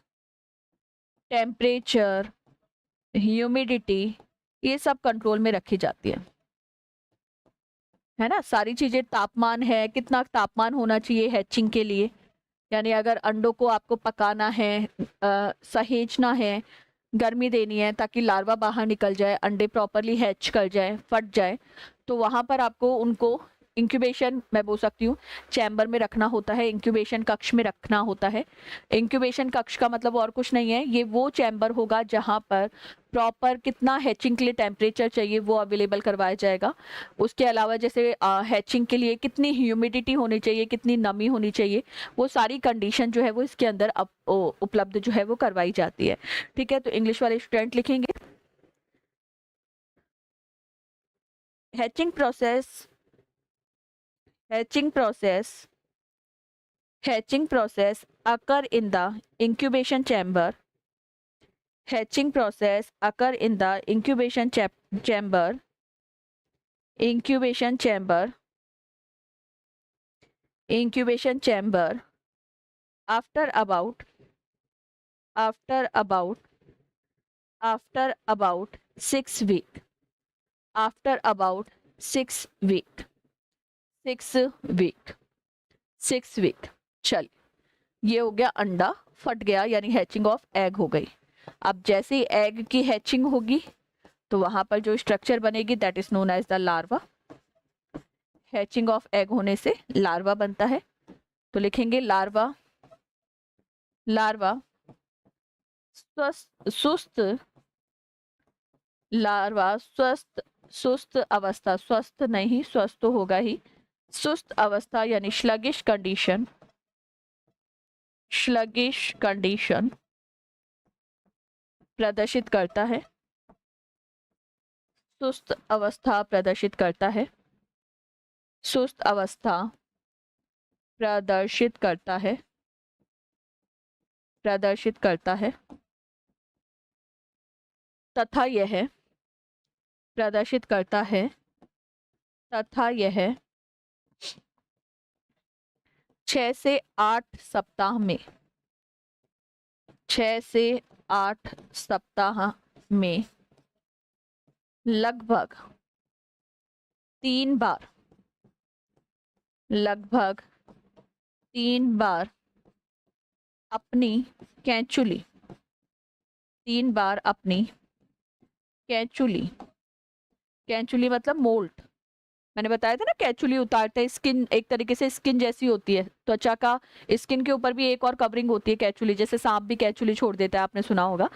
टेम्परेचर, ह्यूमिडिटी, ये सब कंट्रोल में रखी जाती है। है ना, सारी चीजें, तापमान है, कितना तापमान होना चाहिए हैचिंग के लिए, यानी अगर अंडों को आपको पकाना है, सहेजना है, गर्मी देनी है ताकि लार्वा बाहर निकल जाए, अंडे प्रॉपरली हैच कर जाए, फट जाए, तो वहां पर आपको उनको इंक्यूबेशन, मैं बोल सकती हूँ, चैम्बर में रखना होता है, इंक्यूबेशन कक्ष में रखना होता है। इंक्यूबेशन कक्ष का मतलब और कुछ नहीं है, ये वो चैम्बर होगा जहां पर प्रॉपर कितना हैचिंग के लिए टेम्परेचर चाहिए वो अवेलेबल करवाया जाएगा। उसके अलावा जैसे हैचिंग के लिए कितनी ह्यूमिडिटी होनी चाहिए, कितनी नमी होनी चाहिए, वो सारी कंडीशन जो है वो इसके अंदर उपलब्ध जो है वो करवाई जाती है। ठीक है, तो इंग्लिश वाले स्टूडेंट लिखेंगे hatching process, hatching process, hatching process occur in the incubation chamber, hatching process occur in the incubation chamber, incubation chamber, incubation chamber after about after about after about 6 week, after about 6 week, 6 week, 6 week। चल, ये हो गया अंडा फट गया, यानी हैचिंग ऑफ एग हो गई। अब जैसे ही एग की हैचिंग होगी तो वहां पर जो स्ट्रक्चर बनेगी that is known as the larva. Hatching of egg होने से लार्वा बनता है, तो लिखेंगे लार्वा, लार्वा स्वस्थ सुस्त, लार्वा स्वस्थ, सुस्त अवस्था, स्वस्थ नहीं स्वस्थ तो होगा ही, सुस्त अवस्था यानी स्लगिश कंडीशन, स्लगिश कंडीशन प्रदर्शित करता है, सुस्त अवस्था प्रदर्शित करता है, सुस्त अवस्था प्रदर्शित करता है, प्रदर्शित करता है, तथा यह प्रदर्शित करता है, तथा यह 6 से 8 सप्ताह में, 6 से 8 सप्ताह में लगभग 3 बार, लगभग 3 बार अपनी कैंचुली, 3 बार अपनी कैंचुली, कैंचुली मतलब मोल्ट, मैंने बताया था ना कैंचुली उतारते हैं, स्किन एक तरीके से स्किन जैसी होती है, त्वचा का स्किन के ऊपर भी एक और कवरिंग होती है कैंचुली, जैसे सांप भी कैंचुली छोड़ देता है, आपने सुना होगा।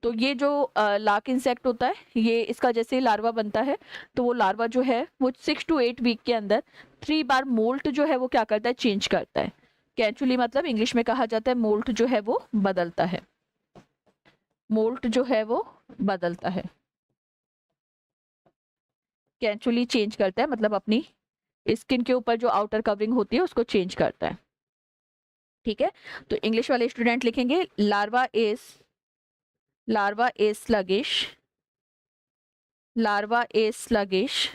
तो ये जो लार्क इंसेक्ट होता है, ये इसका जैसे ही लार्वा बनता है तो वो लार्वा जो है वो 6 to 8 वीक के अंदर 3 बार मोल्ट जो है वो क्या करता है, चेंज करता है। कैंचुली मतलब इंग्लिश में कहा जाता है मोल्ट जो है वो बदलता है, मोल्ट जो है वो बदलता है, कैंचुली चेंज करता है मतलब अपनी स्किन के ऊपर जो आउटर कवरिंग होती है उसको चेंज करता है। ठीक है, तो इंग्लिश वाले स्टूडेंट लिखेंगे larva is, larva is sluggish, larva is sluggish,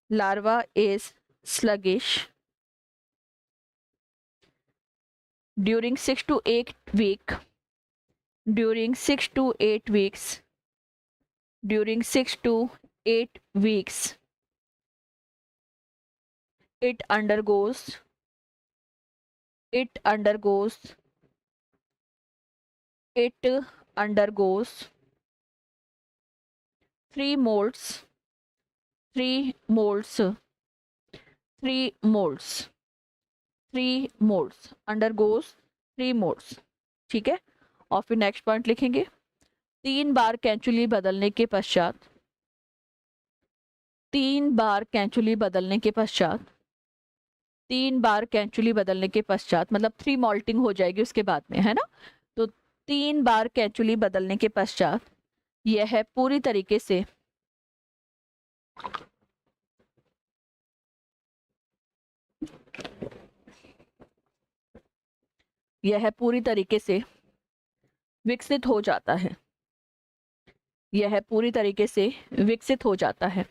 larva is sluggish during 6 to 8 week, during 6 to 8 weeks, during 6 to 8 weeks it undergoes, it undergoes, it undergoes 3 molts, 3 molts, 3 molts, 3 molts, undergoes 3 molts। ठीक है, और फिर नेक्स्ट पॉइंट लिखेंगे 3 बार कैंचुली बदलने के पश्चात, 3 बार कैंचुली बदलने के पश्चात, 3 बार कैंचुली बदलने के पश्चात मतलब 3 मॉल्टिंग हो जाएगी उसके बाद में, है ना। तो 3 बार कैंचुली बदलने के पश्चात यह पूरी तरीके से यह पूरी तरीके से विकसित हो जाता है, यह पूरी तरीके से विकसित हो जाता है।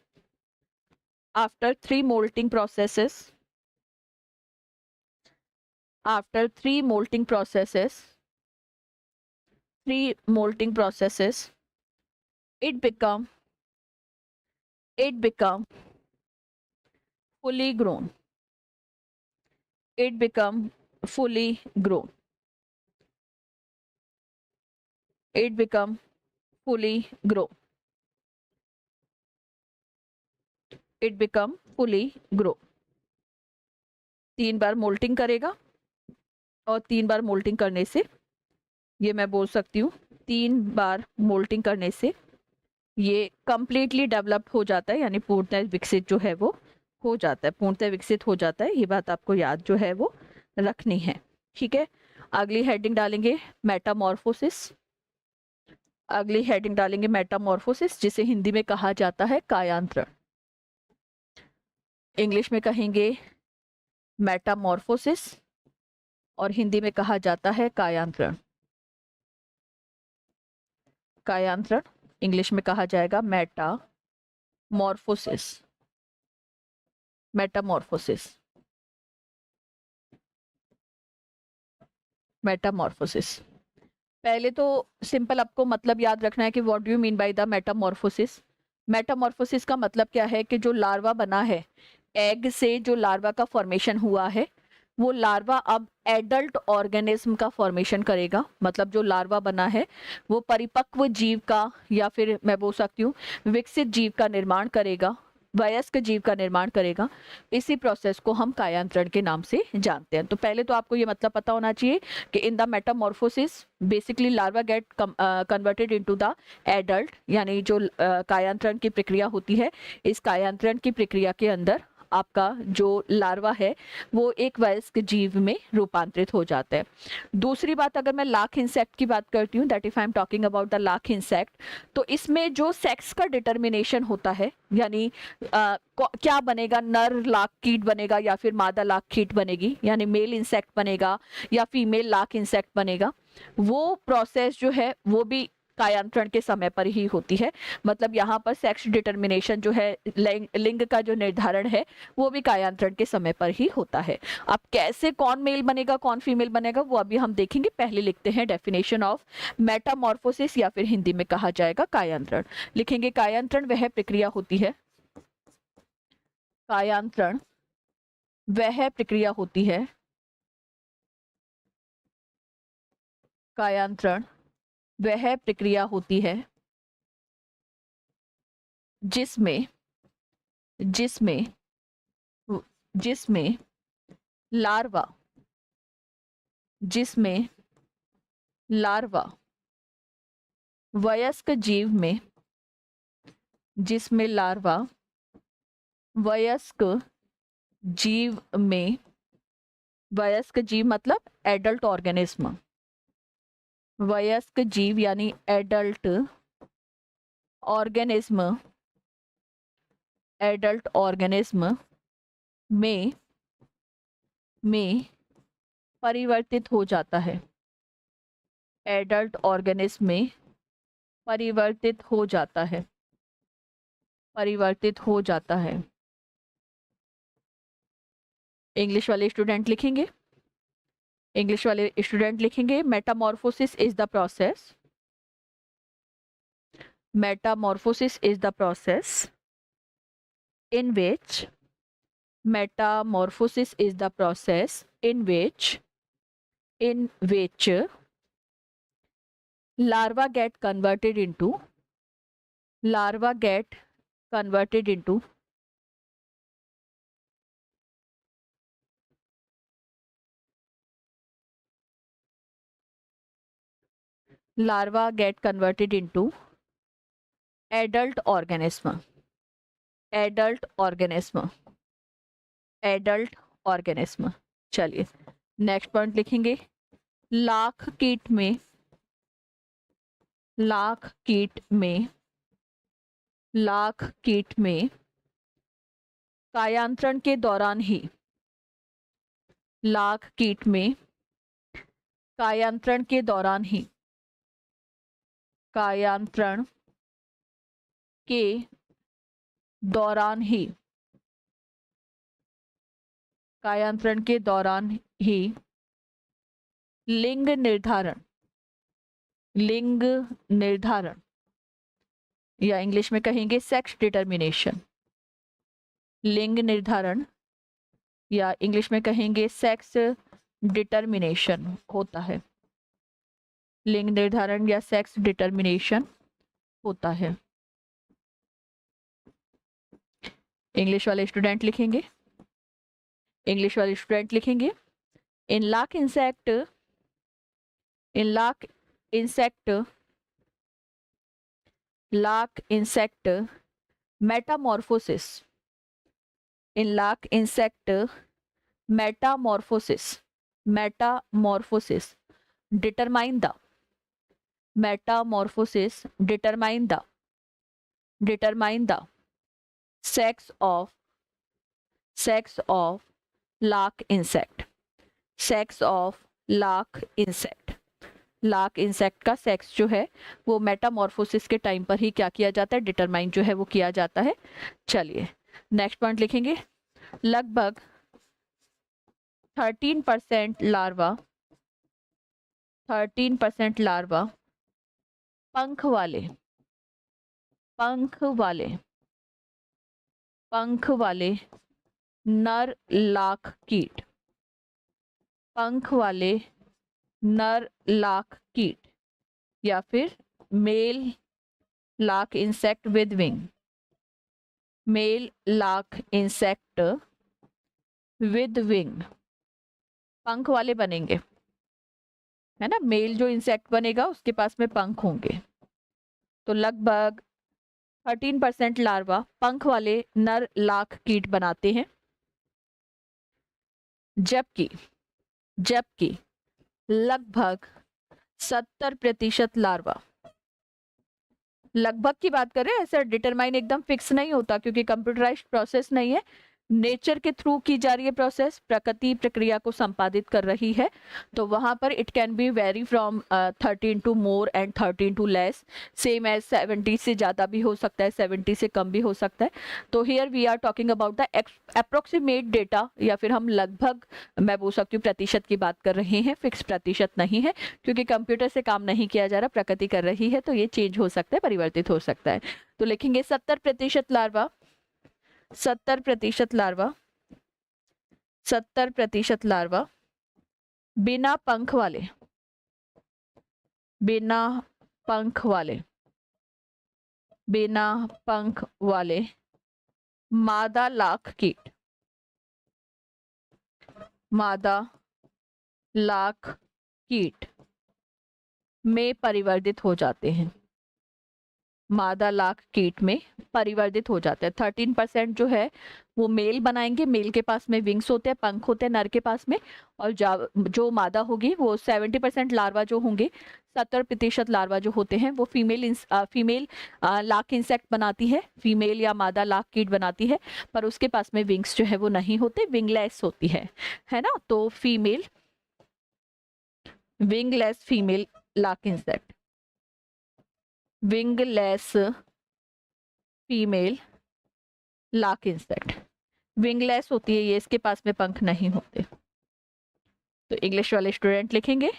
After 3 moulting processes, after 3 moulting processes, 3 moulting processes it become fully grown. It become fully grown. It become fully grown. It become fully grown. 3 bar moulting करेगा और 3 बार मोल्टिंग करने से ये मैं बोल सकती हूँ 3 बार मोल्टिंग करने से ये कंप्लीटली डेवलप हो जाता है, यानी पूर्णतः विकसित जो है वो हो जाता है, पूर्णतः विकसित हो जाता है। ये बात आपको याद जो है वो रखनी है, ठीक है। अगली हेडिंग डालेंगे मेटामॉर्फोसिस। अगली हेडिंग डालेंगे मेटामॉर्फोसिस, जिसे हिंदी में कहा जाता है कायांतरण। इंग्लिश में कहेंगे मेटामॉर्फोसिस और हिंदी में कहा जाता है कायांतरण। कायांतरण इंग्लिश में कहा जाएगा मेटामॉर्फोसिस। मेटामॉर्फोसिस। मेटामॉर्फोसिस। पहले तो सिंपल आपको मतलब याद रखना है कि what do you mean by the Metamorphosis. Metamorphosis का मतलब क्या है कि जो लार्वा बना है, एग से जो लार्वा का फॉर्मेशन हुआ है, वो लार्वा अब एडल्ट ऑर्गेनिज्म का फॉर्मेशन करेगा। मतलब जो लार्वा बना है वो परिपक्व जीव का, या फिर मैं बोल सकती हूँ विकसित जीव का निर्माण करेगा, वयस्क जीव का निर्माण करेगा। इसी प्रोसेस को हम कायांतरण के नाम से जानते हैं। तो पहले तो आपको ये मतलब पता होना चाहिए कि in the Metamorphosis basically larva get converted into the adult, यानी जो कायांतरण की प्रक्रिया होती है, इस कायांतरण की प्रक्रिया के अंदर आपका जो लार्वा है वो एक वयस्क जीव में रूपांतरित हो जाता है। दूसरी बात, अगर मैं लाख इंसेक्ट की बात करती हूँ, that if I am talking about the lac insect, तो इसमें जो सेक्स का डिटर्मिनेशन होता है, यानी क्या बनेगा, नर लाख कीट बनेगा या फिर मादा लाख कीट बनेगी, यानी मेल इंसेक्ट बनेगा या फीमेल लाख इंसेक्ट बनेगा, वो प्रोसेस जो है वो भी कायांतरण के समय पर ही होती है। मतलब यहाँ पर सेक्स डिटर्मिनेशन जो है, लिंग का जो निर्धारण है, वो भी कायांतरण के समय पर ही होता है। अब कैसे कौन मेल बनेगा कौन फीमेल बनेगा वो अभी हम देखेंगे। पहले लिखते हैं डेफिनेशन ऑफ मेटामॉर्फोसिस, या फिर हिंदी में कहा जाएगा कायांतरण। लिखेंगे कायांतरण वह प्रक्रिया होती है, कायांतरण वह प्रक्रिया होती है, कायांतरण वह प्रक्रिया होती है जिसमें जिसमें जिसमें लार्वा जिसमें लार्वा वयस्क जीव में जिसमें लार्वा वयस्क जीव में, वयस्क जीव मतलब एडल्ट ऑर्गेनिज्म, वयस्क जीव यानी एडल्ट ऑर्गेनिज्म, एडल्ट ऑर्गेनिज्म में परिवर्तित हो जाता है, एडल्ट ऑर्गेनिज्म में परिवर्तित हो जाता है, परिवर्तित हो जाता है। इंग्लिश वाले स्टूडेंट लिखेंगे, इंग्लिश वाले स्टूडेंट लिखेंगे Metamorphosis is the process, Metamorphosis is the process in which metamorphosis is the process in which larva get converted into larva get converted into larva get converted into adult organism, adult organism, adult organism. चलिए नेक्स्ट पॉइंट लिखेंगे लाख कीट में, लाख कीट में, लाख कीट में कायांतरण के दौरान ही, लाख कीट में कायांतरण के दौरान ही, कायांतरण के दौरान ही, कायांतरण के दौरान ही लिंग निर्धारण, लिंग निर्धारण, या इंग्लिश में कहेंगे सेक्स डिटर्मिनेशन, लिंग निर्धारण या इंग्लिश में कहेंगे सेक्स डिटर्मिनेशन होता है। लिंग निर्धारण या सेक्स डिटर्मिनेशन होता है। इंग्लिश वाले स्टूडेंट लिखेंगे, इंग्लिश वाले स्टूडेंट लिखेंगे in lac insect, in lac insect, lac insect metamorphosis, in lac insect metamorphosis, metamorphosis determine the, metamorphosis determine the, determine the sex of, sex of lark insect, sex of lark insect, lark insect का सेक्स जो है वो मेटामॉर्फोसिस के टाइम पर ही क्या किया जाता है, डिटरमाइन जो है वो किया जाता है। चलिए नेक्स्ट पॉइंट लिखेंगे, लगभग 13% लार्वा, 13% लार्वा पंख वाले, पंख वाले, पंख वाले नर लाख कीट, पंख वाले नर लाख कीट या फिर male lac insect with wing, male lac insect with wing पंख वाले बनेंगे, है ना। मेल जो इंसेक्ट बनेगा उसके पास में पंख होंगे। तो लगभग 13% लार्वा पंख वाले नर लाख कीट बनाते हैं, जबकि जबकि लगभग 70% लार्वा, लगभग की बात करें, ऐसा डिटरमाइन एकदम फिक्स नहीं होता क्योंकि कंप्यूटराइज्ड प्रोसेस नहीं है, नेचर के थ्रू की जा रही है प्रोसेस, प्रकृति प्रक्रिया को संपादित कर रही है। तो वहां पर it can be vary from 13 to more and 13 to less, same as 70 से ज़्यादा भी हो सकता है, 70 से कम भी हो सकता है। तो here we are talking about the approximate data, या फिर हम लगभग, मैं बोल सकती हूँ प्रतिशत की बात कर रहे हैं, फिक्स प्रतिशत नहीं है क्योंकि कंप्यूटर से काम नहीं किया जा रहा, प्रकृति कर रही है, तो ये चेंज हो सकता है, परिवर्तित हो सकता है। तो लिखेंगे 70% लार्वा, 70% लार्वा, 70% लार्वा बिना पंख वाले, बिना पंख वाले, बिना पंख वाले मादा लाख कीट, मादा लाख कीट में परिवर्तित हो जाते हैं, मादा लाख कीट में परिवर्तित हो जाते हैं। 13% जो है वो मेल बनाएंगे, मेल के पास में विंग्स होते हैं, पंख होते हैं नर के पास में, और जो मादा होगी वो 70% लार्वा जो होंगे, 70% लार्वा जो होते हैं वो फीमेल लाख इंसेक्ट बनाती है, फीमेल या मादा लाख कीट बनाती है, पर उसके पास में विंग्स जो है वो नहीं होते, विंगलेस होती है ना। तो female, wingless female lac insect, wingless female lac insect, wingless होती है ये, इसके पास में पंख नहीं होते। तो इंग्लिश वाले स्टूडेंट लिखेंगे,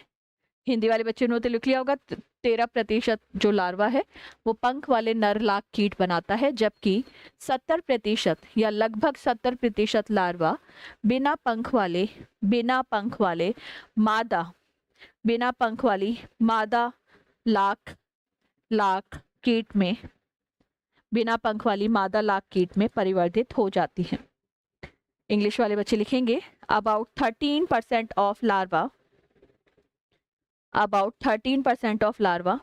हिंदी वाले बच्चे ने तो लिख लिया होगा, 13% जो लार्वा है वो पंख वाले नर लाख कीट बनाता है, जबकि 70% या लगभग 70% लार्वा बिना पंख वाले, बिना पंख वाले मादा, बिना पंख वाली मादा लाख कीट में, बिना पंख वाली मादा लाख कीट में परिवर्तित हो जाती है। इंग्लिश वाले बच्चे लिखेंगे about 13% of larva, about 13% of larva,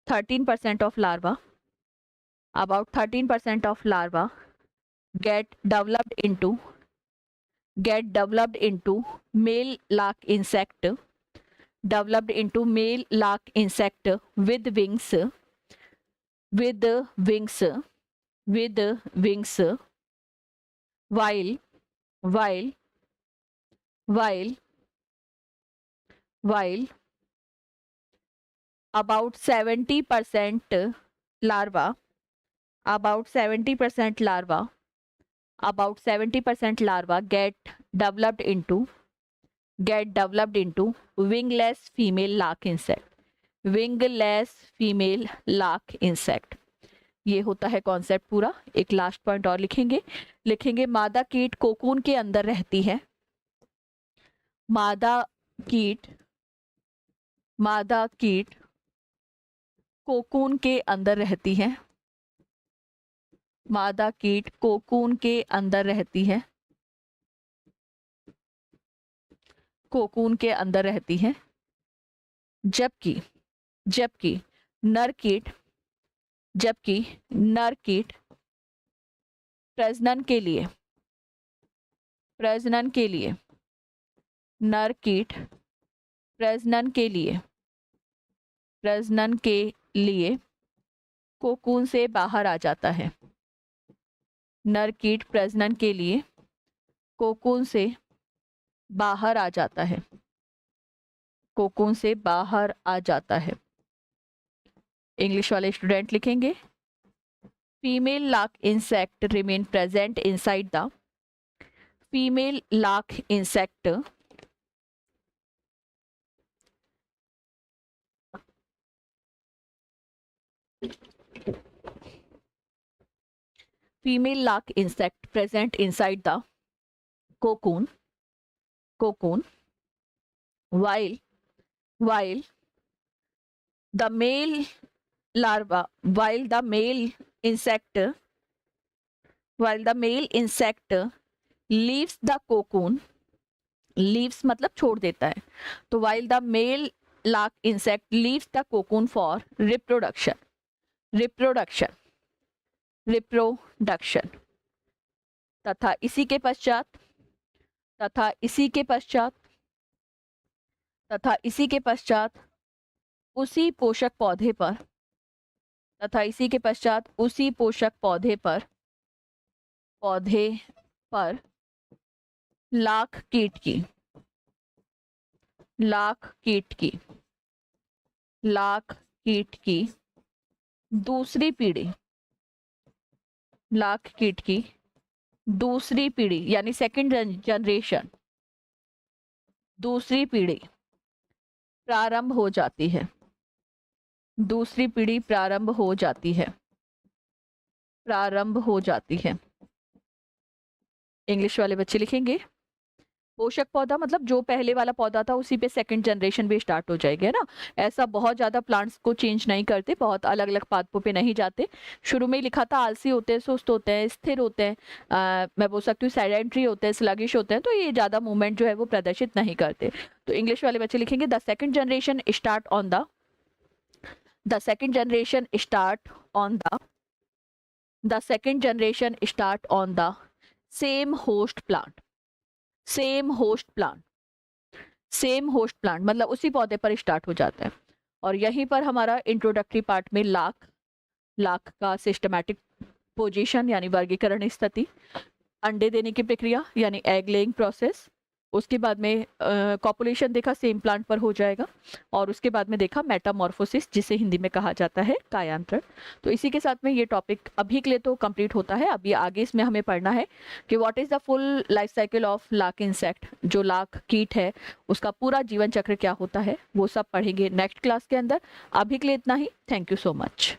13% of larva, about 13% of larva get developed into male lark insect, developed into male lark insect with wings, with wings, with wings, while about 70% larva, about 70% larva, about 70% larva get developed into wingless female lark insect, wingless female lark insect, ये होता है कॉन्सेप्ट पूरा। एक लास्ट पॉइंट और लिखेंगे मादा कीट कोकून के अंदर रहती है। मादा कीट कोकून के अंदर रहती है। मादा कीट कोकून के अंदर रहती है। कोकून के अंदर रहती है। जबकि नर कीट प्रजनन के लिए कोकून से बाहर आ जाता है। नर कीट प्रजनन के लिए कोकून से बाहर आ जाता है। कोकून से बाहर आ जाता है। इंग्लिश वाले स्टूडेंट लिखेंगे female lac insect remain present inside the female lac insect present inside the cocoon while the male insect leaves the cocoon, leaves मतलब छोड़ देता है, तो while the male lark insect leaves the cocoon for reproduction तथा इसी के पश्चात उसी पोषक पौधे पर लाख कीट की दूसरी पीढ़ी यानी सेकंड जनरेशन दूसरी पीढ़ी प्रारंभ हो जाती है। इंग्लिश वाले बच्चे लिखेंगे पोषक पौधा मतलब जो पहले वाला पौधा था उसी पे सेकंड जनरेशन भी स्टार्ट हो जाएगी, है ना। ऐसा बहुत ज्यादा प्लांट्स को चेंज नहीं करते, बहुत अलग अलग पाथों पे नहीं जाते। शुरू में ही लिखा था आलसी होते हैं, सुस्त होते हैं, स्थिर होते हैं, मैं बोल सकती हूँ सेडेंट्री होते हैं, स्लगिश होते हैं, तो ये ज्यादा मूवमेंट जो है वो प्रदर्शित नहीं करते। तो इंग्लिश वाले बच्चे लिखेंगे the second generation start on the same host plant मतलब उसी पौधे पर स्टार्ट हो जाता है। और यहीं पर हमारा इंट्रोडक्टरी पार्ट में लाख का सिस्टमैटिक पोजीशन यानी वर्गीकरण स्थिति, अंडे देने की प्रक्रिया यानी एग लेइंग प्रोसेस, उसके बाद में कॉपुलेशन देखा सेम प्लांट पर हो जाएगा, और उसके बाद में देखा मेटामॉर्फोसिस जिसे हिंदी में कहा जाता है कायांतरण। तो इसी के साथ में ये टॉपिक अभी के लिए तो कंप्लीट होता है। अभी आगे इसमें हमें पढ़ना है कि what is the full life cycle of lark insect, जो लार्क कीट है उसका पूरा जीवन चक्र क्या होता है, वो सब पढ़ेंगे नेक्स्ट क्लास के अंदर। अभी के लिए इतना ही। Thank you so much.